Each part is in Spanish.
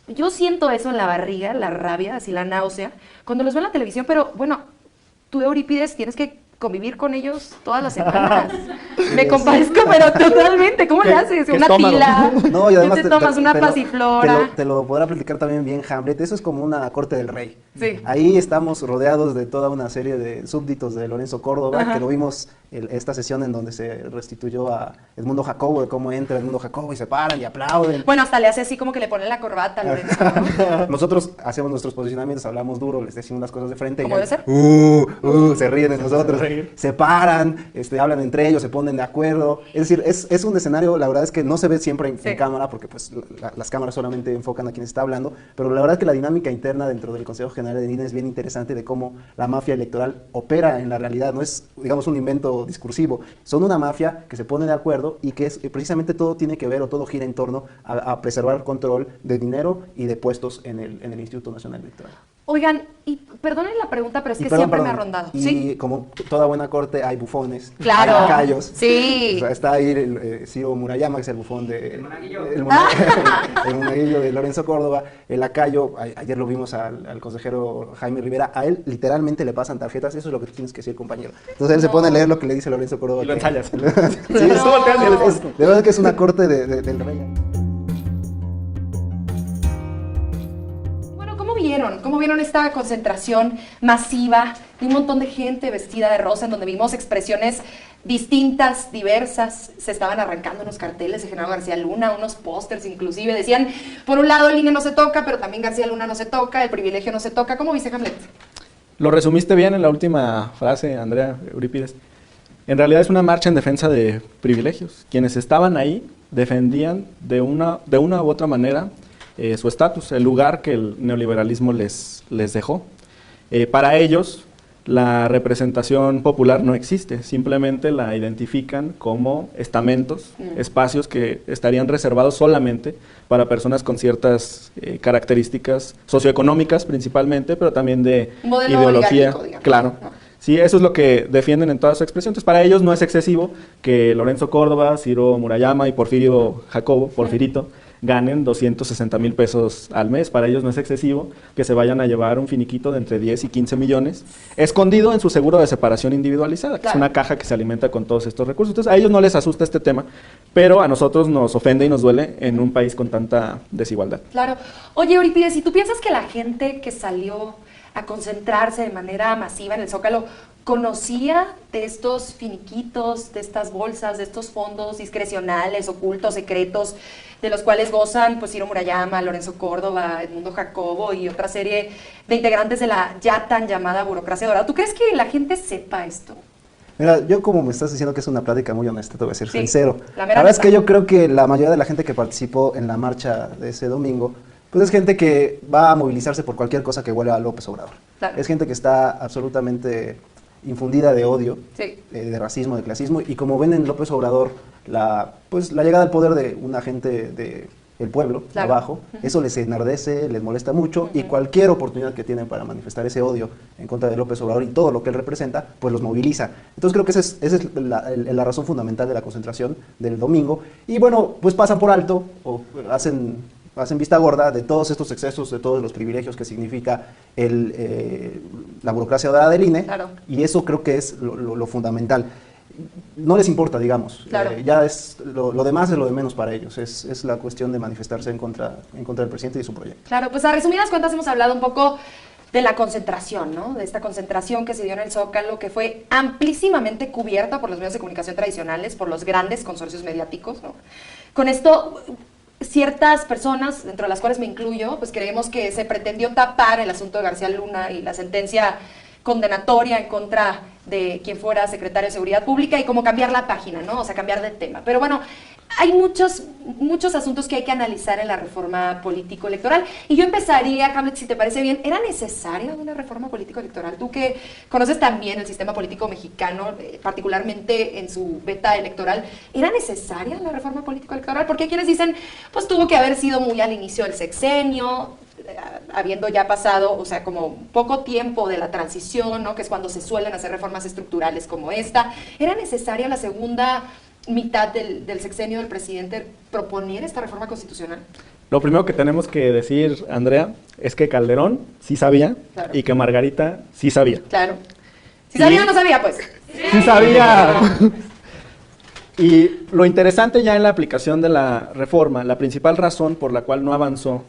yo siento eso en la barriga, la rabia, así la náusea, cuando los veo en la televisión, pero bueno, tú, Eurípides, tienes que convivir con ellos todas las semanas. Me compadezco, pero totalmente. ¿Cómo le haces? ¿Qué Una estómago? pila. No, y Tú además te tomas una pasiflora. te lo podrá platicar también bien Hamlet. Eso es como una corte del rey. Sí. Ahí estamos rodeados de toda una serie de súbditos de Lorenzo Córdoba, Ajá. que lo vimos esta sesión en donde se restituyó a Edmundo Jacobo, de cómo entra Edmundo Jacobo y se paran y aplauden. Bueno, hasta le hace así como que le pone la corbata a Lorenzo, ¿no? Nosotros hacemos nuestros posicionamientos, hablamos duro, les decimos las cosas de frente. ¿Cómo y debe ser? se ríen de nosotros, se paran, hablan entre ellos, se ponen de acuerdo. Es decir, es un escenario, la verdad es que no se ve siempre en cámara, porque pues las cámaras solamente enfocan a quien está hablando, pero la verdad es que la dinámica interna dentro del Consejo General de INE es bien interesante de cómo la mafia electoral opera en la realidad. No es, digamos, un invento discursivo, son una mafia que se pone de acuerdo y que precisamente todo tiene que ver o todo gira en torno a preservar el control de dinero y de puestos en el Instituto Nacional Electoral. Oigan, y perdonen la pregunta, pero es que Perdón, siempre me ha perdón. rondado. Y Sí, como toda buena corte hay bufones, claro. hay lacayos. Sí. O sea, está ahí Ciro Murayama, que es el bufón de... El monaguillo de Lorenzo Córdoba, el lacayo. Ayer lo vimos al consejero Jaime Rivera. A él literalmente le pasan tarjetas, eso es lo que tienes que decir, compañero. Entonces él se pone a leer lo que le dice Lorenzo Córdoba. Y lo ensayas. Sí, No. de verdad que es una corte del rey. Bueno, ¿cómo vieron? ¿Cómo vieron esta concentración masiva de un montón de gente vestida de rosa, en donde vimos expresiones distintas, diversas? Se estaban arrancando unos carteles de Genaro García Luna, unos pósters inclusive, decían, por un lado el INE no se toca, pero también García Luna no se toca, el privilegio no se toca. ¿Cómo viste, Hamlet? Lo resumiste bien en la última frase, Andrea, Eurípides. En realidad es una marcha en defensa de privilegios. Quienes estaban ahí defendían de una u otra manera su estatus, el lugar que el neoliberalismo les dejó. Para ellos, la representación popular no existe, simplemente la identifican como estamentos, espacios que estarían reservados solamente para personas con ciertas características socioeconómicas principalmente, pero también de Modelo ideología. orgánico, digamos. Claro. Sí, eso es lo que defienden en toda su expresión. Entonces, para ellos no es excesivo que Lorenzo Córdoba, Ciro Murayama y Porfirio Jacobo, Porfirito, ganen 260,000 pesos al mes. Para ellos no es excesivo que se vayan a llevar un finiquito de entre 10 y 15 millones, escondido en su seguro de separación individualizada, que Claro. es una caja que se alimenta con todos estos recursos. Entonces, a ellos no les asusta este tema, pero a nosotros nos ofende y nos duele en un país con tanta desigualdad. Claro. Oye, Eurípides, ¿y tú piensas que la gente que salió a concentrarse de manera masiva en el Zócalo conocía de estos finiquitos, de estas bolsas, de estos fondos discrecionales, ocultos, secretos, de los cuales gozan pues Ciro Murayama, Lorenzo Córdoba, Edmundo Jacobo y otra serie de integrantes de la ya tan llamada burocracia dorada? ¿Tú crees que la gente sepa esto? Mira, yo como me estás diciendo que es una plática muy honesta, te voy a ser sincero. La La verdad es que yo creo que la mayoría de la gente que participó en la marcha de ese domingo, pues es gente que va a movilizarse por cualquier cosa que huela a López Obrador. Claro. Es gente que está absolutamente infundida de odio, Sí. de racismo, de clasismo, y como ven en López Obrador pues la llegada al poder de una gente del pueblo, Claro. abajo, eso les enardece, les molesta mucho, y cualquier oportunidad que tienen para manifestar ese odio en contra de López Obrador y todo lo que él representa, pues los moviliza. Entonces creo que esa es la razón fundamental de la concentración del domingo, y bueno, pues pasan por alto, o hacen vista gorda de todos estos excesos, de todos los privilegios que significa la burocracia dorada del INE, Claro. y eso creo que es lo fundamental. No les importa, digamos, Claro. ya es lo demás es lo de menos para ellos, es la cuestión de manifestarse en contra del presidente y su proyecto. Claro, pues a resumidas cuentas hemos hablado un poco de la concentración, ¿no? De esta concentración que se dio en el Zócalo, que fue amplísimamente cubierta por los medios de comunicación tradicionales, por los grandes consorcios mediáticos, ¿no? Con esto, ciertas personas, dentro de las cuales me incluyo, pues creemos que se pretendió tapar el asunto de García Luna y la sentencia condenatoria en contra de quien fuera secretario de Seguridad Pública y como cambiar la página, ¿no? O sea, cambiar de tema. Pero bueno, hay muchos asuntos que hay que analizar en la reforma político-electoral. Y yo empezaría, Hamlet, si te parece bien, ¿era necesaria una reforma político-electoral? Tú que conoces también el sistema político mexicano, particularmente en su beta electoral, ¿era necesaria la reforma político-electoral? Porque hay quienes dicen, pues tuvo que haber sido muy al inicio del sexenio, habiendo ya pasado, o sea, como poco tiempo de la transición, ¿no? Que es cuando se suelen hacer reformas estructurales como esta. ¿Era necesaria la segunda mitad del sexenio del presidente proponer esta reforma constitucional? Lo primero que tenemos que decir, Andrea, es que Calderón sí sabía Claro. y que Margarita sí sabía. Claro. Si sabía o no sabía, pues. Sí sabía. Y lo interesante ya en la aplicación de la reforma, la principal razón por la cual no avanzó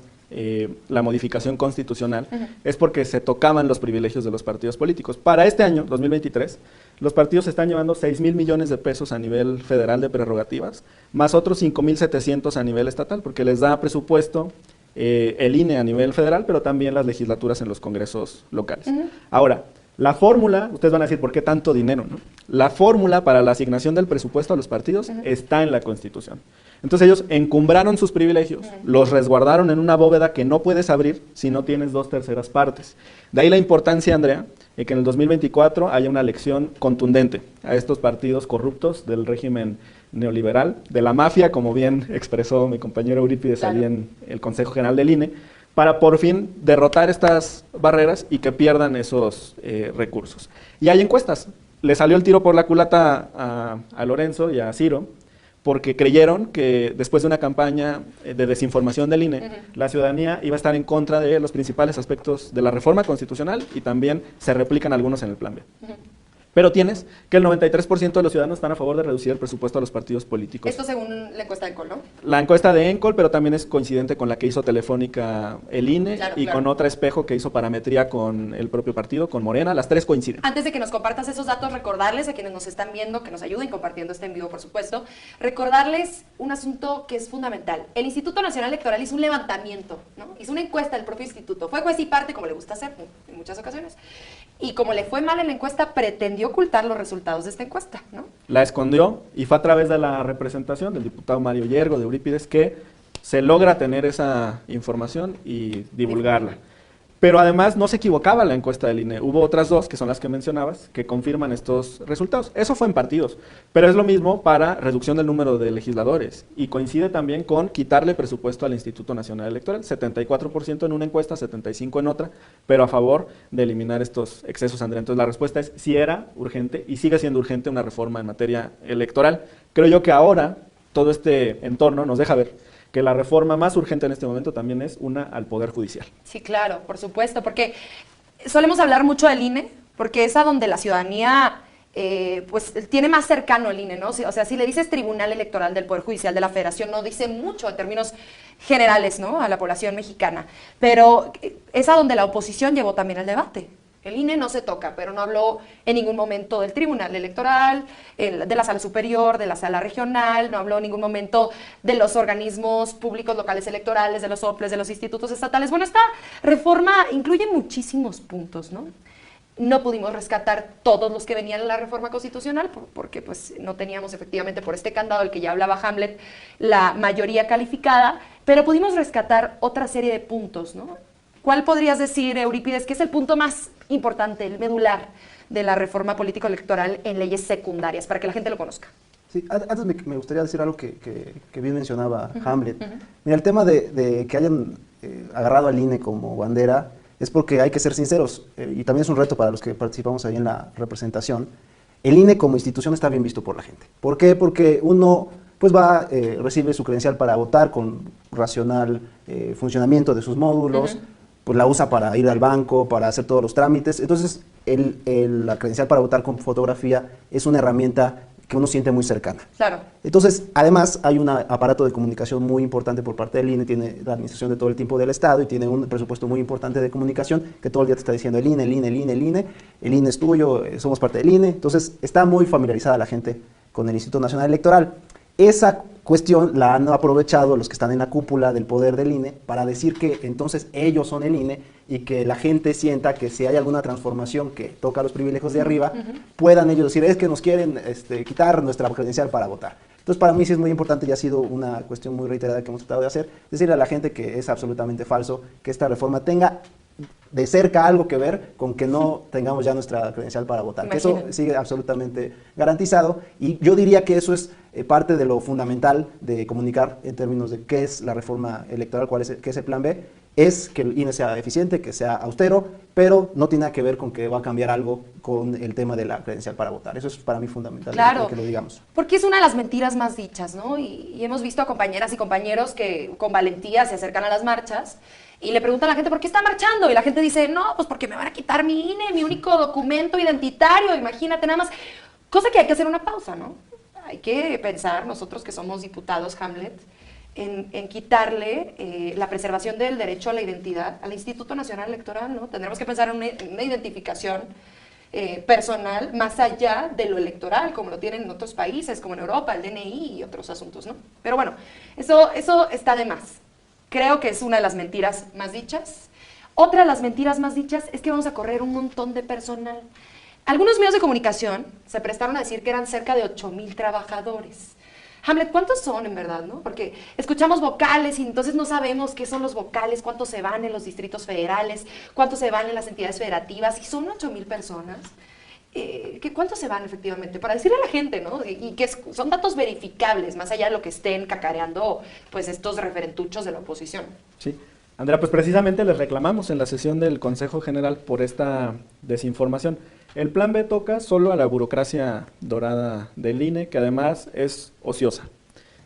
la modificación constitucional es porque se tocaban los privilegios de los partidos políticos. Para este año, 2023, los partidos están llevando 6,000 millones de pesos a nivel federal de prerrogativas, más otros 5,700 a nivel estatal, porque les da presupuesto el INE a nivel federal, pero también las legislaturas en los congresos locales. Ahora, la fórmula, ustedes van a decir, ¿por qué tanto dinero? ¿No? La fórmula para la asignación del presupuesto a los partidos está en la Constitución. Entonces ellos encumbraron sus privilegios, los resguardaron en una bóveda que no puedes abrir si no tienes 2/3 partes. De ahí la importancia, Andrea, de que en el 2024 haya una elección contundente a estos partidos corruptos del régimen neoliberal, de la mafia, como bien expresó mi compañero Eurípides ahí en el Consejo General del INE, para por fin derrotar estas barreras y que pierdan esos recursos. Y hay encuestas. Le salió el tiro por la culata a Lorenzo y a Ciro, porque creyeron que después de una campaña de desinformación del INE, la ciudadanía iba a estar en contra de los principales aspectos de la reforma constitucional y también se replican algunos en el Plan B. Pero tienes que el 93% de los ciudadanos están a favor de reducir el presupuesto a los partidos políticos. Esto según la encuesta de ENCOL, ¿no? La encuesta de ENCOL, pero también es coincidente con la que hizo Telefónica el INE con otra espejo que hizo Parametría con el propio partido, con Morena. Las tres coinciden. Antes de que nos compartas esos datos, recordarles a quienes nos están viendo, que nos ayuden compartiendo este en vivo, por supuesto, recordarles un asunto que es fundamental. El Instituto Nacional Electoral hizo un levantamiento, ¿no? Hizo una encuesta del propio instituto. Fue juez y parte, como le gusta hacer en muchas ocasiones. Y como le fue mal en la encuesta, pretendió ocultar los resultados de esta encuesta, ¿no? La escondió y fue a través de la representación del diputado Mario Yergo de Eurípides que se logra tener esa información y divulgarla. Pero además no se equivocaba la encuesta del INE. Hubo otras dos, que son las que mencionabas, que confirman estos resultados. Eso fue en partidos, pero es lo mismo para reducción del número de legisladores. Y coincide también con quitarle presupuesto al Instituto Nacional Electoral, 74% en una encuesta, 75% en otra, pero a favor de eliminar estos excesos, Andrea. Entonces la respuesta es sí era urgente y sigue siendo urgente una reforma en materia electoral. Creo yo que ahora todo este entorno nos deja ver que la reforma más urgente en este momento también es una al Poder Judicial. Sí, claro, por supuesto, porque solemos hablar mucho del INE, porque es a donde la ciudadanía pues tiene más cercano el INE, ¿no? O sea, si le dices Tribunal Electoral del Poder Judicial de la Federación, no dice mucho en términos generales, ¿no? A la población mexicana, pero es a donde la oposición llevó también el debate. El INE no se toca, pero no habló en ningún momento del Tribunal Electoral, de la Sala Superior, de la Sala Regional, no habló en ningún momento de los organismos públicos locales electorales, de los OPLES, de los institutos estatales. Bueno, esta reforma incluye muchísimos puntos, ¿no? No pudimos rescatar todos los que venían en la reforma constitucional porque pues no teníamos efectivamente por este candado del que ya hablaba Hamlet la mayoría calificada, pero pudimos rescatar otra serie de puntos, ¿no? ¿Cuál podrías decir, Eurípides, que es el punto más importante, el medular de la reforma político-electoral en leyes secundarias, para que la gente lo conozca? Sí, antes me gustaría decir algo que bien mencionaba Hamlet. Mira, el tema de que hayan agarrado al INE como bandera es porque hay que ser sinceros, y también es un reto para los que participamos ahí en la representación. El INE como institución está bien visto por la gente. ¿Por qué? Porque uno pues recibe su credencial para votar con racional funcionamiento de sus módulos, pues la usa para ir al banco, para hacer todos los trámites. Entonces, la credencial para votar con fotografía es una herramienta que uno siente muy cercana. Claro. Entonces, además, hay un aparato de comunicación muy importante por parte del INE, tiene la administración de todo el tiempo del Estado y tiene un presupuesto muy importante de comunicación que todo el día te está diciendo el INE, el INE, el INE, el INE, el INE es tuyo, somos parte del INE. Entonces, está muy familiarizada la gente con el Instituto Nacional Electoral. Esa cuestión la han aprovechado los que están en la cúpula del poder del INE para decir que entonces ellos son el INE y que la gente sienta que si hay alguna transformación que toca los privilegios de arriba, puedan ellos decir, es que nos quieren quitar nuestra credencial para votar. Entonces, para mí sí es muy importante y ha sido una cuestión muy reiterada que hemos tratado de hacer, decirle a la gente que es absolutamente falso que esta reforma tenga de cerca algo que ver con que no tengamos ya nuestra credencial para votar, que eso sigue absolutamente garantizado, y yo diría que eso es parte de lo fundamental de comunicar en términos de qué es la reforma electoral, qué es el Plan B, es que el INE sea eficiente, que sea austero, pero no tiene nada que ver con que va a cambiar algo con el tema de la credencial para votar. Eso es para mí fundamental, claro, que lo digamos. Porque es una de las mentiras más dichas, ¿no? Y hemos visto a compañeras y compañeros que con valentía se acercan a las marchas y le preguntan a la gente, ¿por qué está marchando? Y la gente dice, no, pues porque me van a quitar mi INE, mi único documento identitario, imagínate nada más. Cosa que hay que hacer una pausa, ¿no? Hay que pensar, nosotros que somos diputados, Hamlet, en quitarle la preservación del derecho a la identidad al Instituto Nacional Electoral, ¿no? Tendremos que pensar en una identificación personal más allá de lo electoral, como lo tienen en otros países, como en Europa, el DNI y otros asuntos, ¿no? Pero bueno, eso está de más. Creo que es una de las mentiras más dichas. Otra de las mentiras más dichas es que vamos a correr un montón de personal. Algunos medios de comunicación se prestaron a decir que eran cerca de 8,000 trabajadores. Hamlet, ¿cuántos son en verdad, no? Porque escuchamos vocales y entonces no sabemos qué son los vocales, cuántos se van en los distritos federales, cuántos se van en las entidades federativas, y son 8,000 personas. ¿Cuántos se van efectivamente? Para decirle a la gente, ¿no? Y que son datos verificables, más allá de lo que estén cacareando, pues, estos referentuchos de la oposición. Sí. Andrea, pues precisamente les reclamamos en la sesión del Consejo General por esta desinformación. El Plan B toca solo a la burocracia dorada del INE, que además es ociosa.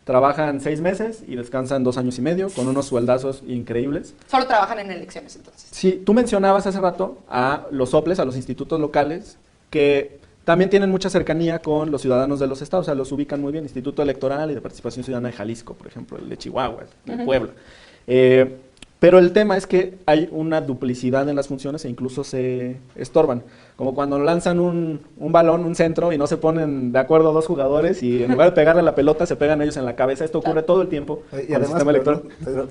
Trabajan 6 meses y descansan 2 años y medio, con unos sueldazos increíbles. Solo trabajan en elecciones, entonces. Sí, tú mencionabas hace rato a los soples, a los institutos locales, que también tienen mucha cercanía con los ciudadanos de los estados, o sea, los ubican muy bien. Instituto Electoral y de Participación Ciudadana de Jalisco, por ejemplo, el de Chihuahua, el de Puebla. Pero el tema es que hay una duplicidad en las funciones e incluso se estorban. Como cuando lanzan un balón, un centro, y no se ponen de acuerdo 2 jugadores y en lugar de pegarle a la pelota se pegan ellos en la cabeza. Esto ocurre todo el tiempo y con además, el sistema electoral.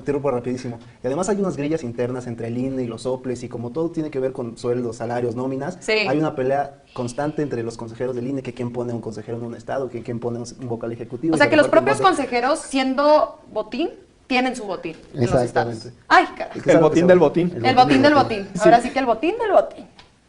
Te rompo rapidísimo. Y además hay unas grillas internas entre el INE y los soples, y como todo tiene que ver con sueldos, salarios, nóminas, sí, hay una pelea constante entre los consejeros del INE, que quién pone un consejero en un estado, que quién pone un vocal ejecutivo. O sea, que los propios consejeros, siendo botín, tienen su botín en los estados. Ay, caray. El botín del botín. El botín del botín. Ahora sí que el botín del botín.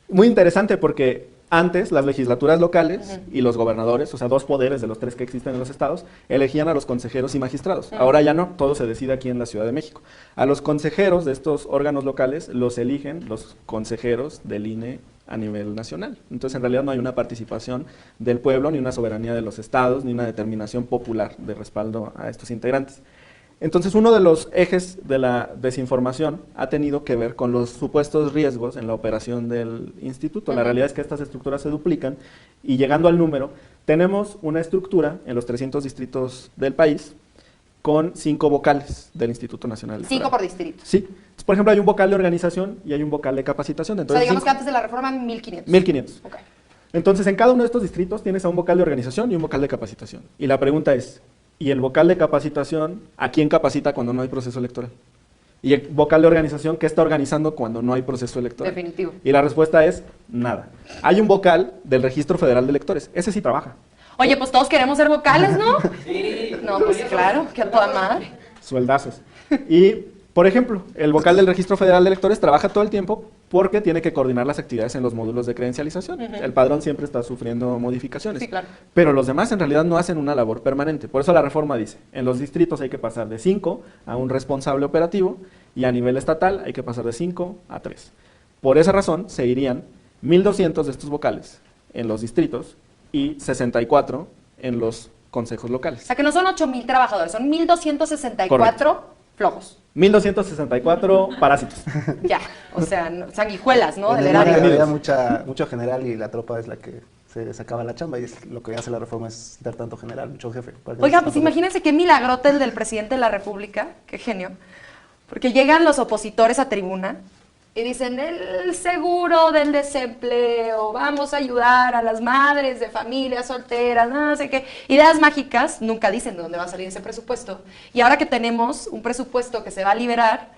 Muy interesante porque antes las legislaturas locales y los gobernadores, o sea, 2 poderes de los 3 que existen en los estados, elegían a los consejeros y magistrados. Ahora ya no, todo se decide aquí en la Ciudad de México. A los consejeros de estos órganos locales los eligen los consejeros del INE a nivel nacional. Entonces, en realidad no hay una participación del pueblo, ni una soberanía de los estados, ni una determinación popular de respaldo a estos integrantes. Entonces, uno de los ejes de la desinformación ha tenido que ver con los supuestos riesgos en la operación del instituto. La realidad es que estas estructuras se duplican y, llegando al número, tenemos una estructura en los 300 distritos del país con 5 vocales del Instituto Nacional Electoral. 5 por distrito. Sí. Entonces, por ejemplo, hay un vocal de organización y hay un vocal de capacitación. Entonces, o sea, digamos que antes de la reforma, 1,500. 1,500. Okay. Entonces, en cada uno de estos distritos tienes a un vocal de organización y un vocal de capacitación. Y la pregunta es, ¿y el vocal de capacitación a quién capacita cuando no hay proceso electoral? Y el vocal de organización, ¿qué está organizando cuando no hay proceso electoral? Definitivo. Y la respuesta es nada. Hay un vocal del Registro Federal de Electores, ese sí trabaja. Oye, pues todos queremos ser vocales, ¿no? Sí. No, pues claro, que a toda madre. Sueldazos. Y, por ejemplo, el vocal del Registro Federal de Electores trabaja todo el tiempo porque tiene que coordinar las actividades en los módulos de credencialización. El padrón siempre está sufriendo modificaciones. Sí, claro. Pero los demás en realidad no hacen una labor permanente. Por eso la reforma dice, en los distritos hay que pasar de 5 a un responsable operativo y a nivel estatal hay que pasar de 5 a 3. Por esa razón se irían 1,200 de estos vocales en los distritos y 64 en los consejos locales. O sea, que no son 8,000 trabajadores, son 1,264 flojos. 1,264 parásitos. Ya, o sea, sanguijuelas, ¿no? En Del el erario. había mucho general y la tropa es la que se sacaba la chamba, y es lo que hace la reforma es dar tanto general, mucho jefe. Oigan, pues imagínense qué milagrote el del presidente de la República, qué genio, porque llegan los opositores a tribuna y dicen, el seguro del desempleo, vamos a ayudar a las madres de familias solteras, no sé qué, ideas mágicas, nunca dicen de dónde va a salir ese presupuesto. Y ahora que tenemos un presupuesto que se va a liberar,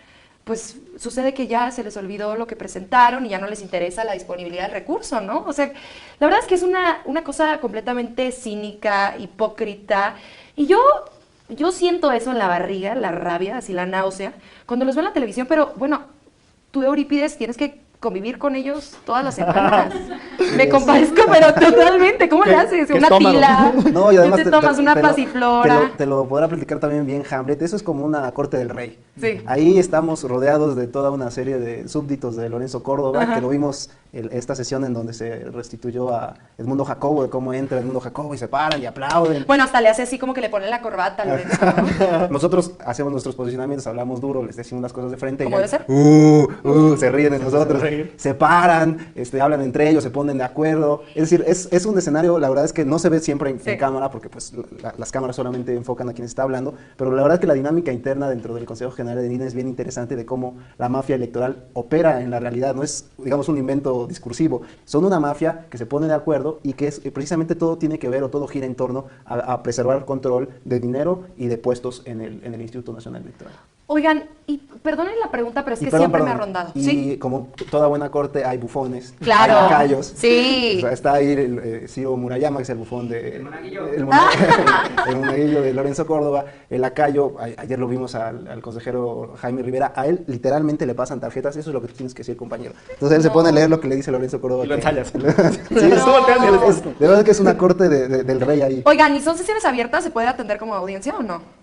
pues sucede que ya se les olvidó lo que presentaron y ya no les interesa la disponibilidad del recurso, ¿no? O sea, la verdad es que es una cosa completamente cínica, hipócrita, y yo siento eso en la barriga, la rabia, así la náusea, cuando los veo en la televisión, pero bueno, tú, Eurípides, tienes que convivir con ellos todas las semanas. Me compadezco, pero totalmente. ¿Cómo le haces? ¿Qué Una estómago? tila. No, y además te tomas una pasiflora. te lo podrá platicar también bien Hamlet. Eso es como una corte del rey. Sí. Ahí estamos rodeados de toda una serie de súbditos de Lorenzo Córdoba, que lo vimos esta sesión en donde se restituyó a Edmundo Jacobo, de cómo entra Edmundo Jacobo y se paran y aplauden. Bueno, hasta le hace así como que le ponen la corbata a Lorenzo, ¿no? Nosotros hacemos nuestros posicionamientos, hablamos duro, les decimos las cosas de frente. ¿Cómo y debe ser? se ríen de nosotros, se paran, hablan entre ellos, se ponen de acuerdo. Es decir, es un escenario, la verdad es que no se ve siempre en cámara, porque pues las cámaras solamente enfocan a quien está hablando, pero la verdad es que la dinámica interna dentro del Consejo General de INE es bien interesante de cómo la mafia electoral opera en la realidad. No es, digamos, un invento discursivo. Son una mafia que se pone de acuerdo y que precisamente todo tiene que ver o todo gira en torno a preservar control de dinero y de puestos en el Instituto Nacional Electoral. Oigan, y perdonen la pregunta, pero es que Perdón, siempre me ha rondado. Y ¿Sí? como toda buena corte hay bufones, Claro. hay lacayos. Sí. O sea, está ahí Ciro Murayama, que es el bufón de... El monaguillo de Lorenzo Córdoba. El lacayo, ayer lo vimos al consejero Jaime Rivera, a él literalmente le pasan tarjetas, eso es lo que tú tienes que decir, compañero. Entonces él se pone a leer lo que le dice Lorenzo Córdoba. Y lo ensayas. Sí, de verdad que es una corte del rey ahí. Oigan, ¿y son sesiones abiertas? ¿Se puede atender como audiencia o no?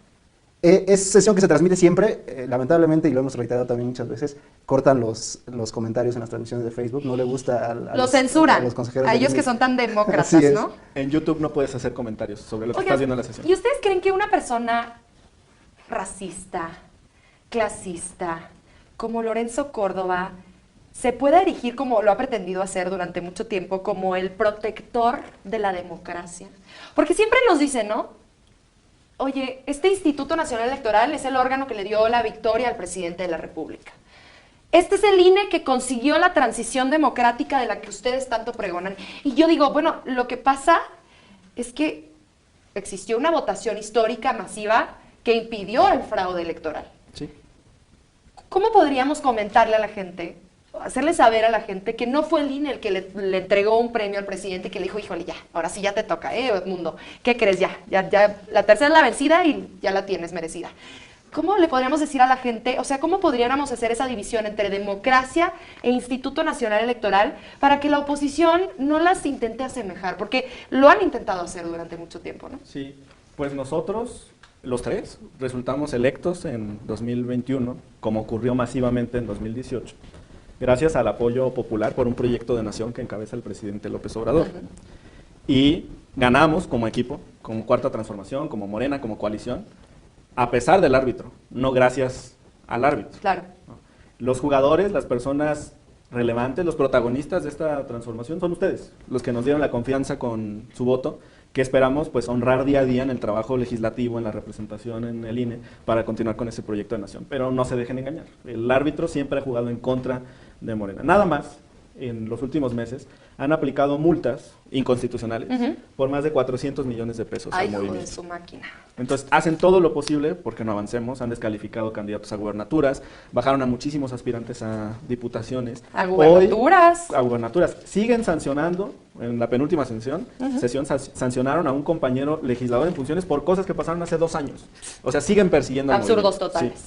Es sesión que se transmite siempre, lamentablemente, y lo hemos reiterado también muchas veces, cortan los comentarios en las transmisiones de Facebook, no le gusta Los censuran, a los consejeros. a ellos que son tan demócratas, Así es. ¿no? En YouTube no puedes hacer comentarios sobre lo que Oigan, estás viendo en la sesión. ¿y ustedes creen que una persona racista, clasista, como Lorenzo Córdoba, se puede erigir, como lo ha pretendido hacer durante mucho tiempo, como el protector de la democracia? Porque siempre nos dicen, ¿no? Oye, este Instituto Nacional Electoral es el órgano que le dio la victoria al presidente de la República. Este es el INE que consiguió la transición democrática de la que ustedes tanto pregonan. Y yo digo, bueno, lo que pasa es que existió una votación histórica masiva que impidió el fraude electoral. Sí. ¿Cómo podríamos comentarle a la gente, hacerle saber a la gente que no fue el INE el que le entregó un premio al presidente y que le dijo, híjole, ya, ahora sí ya te toca, Edmundo, ¿qué crees? Ya, la tercera es la vencida y ya la tienes merecida. ¿Cómo le podríamos decir a la gente, o sea, cómo podríamos hacer esa división entre democracia e Instituto Nacional Electoral para que la oposición no las intente asemejar? Porque lo han intentado hacer durante mucho tiempo, ¿no? Sí, pues nosotros, los tres, resultamos electos en 2021, como ocurrió masivamente en 2018. Gracias al apoyo popular por un proyecto de nación que encabeza el presidente López Obrador. Y ganamos como equipo, como Cuarta Transformación, como Morena, como coalición, a pesar del árbitro, no gracias al árbitro. Claro. Los jugadores, las personas relevantes, los protagonistas de esta transformación son ustedes, los que nos dieron la confianza con su voto, que esperamos pues honrar día a día en el trabajo legislativo, en la representación en el INE, para continuar con ese proyecto de nación. Pero no se dejen engañar, el árbitro siempre ha jugado en contra de Morena. Nada más, en los últimos meses, han aplicado multas inconstitucionales por más de 400 millones de pesos al movimiento. De su máquina. Entonces, hacen todo lo posible porque no avancemos, han descalificado candidatos a gubernaturas, bajaron a muchísimos aspirantes a diputaciones. A gubernaturas. A gubernaturas. Siguen sancionando, en la penúltima sesión, sancionaron a un compañero legislador en funciones por cosas que pasaron hace 2 años. O sea, siguen persiguiendo al Absurdos movimiento. totales. Sí.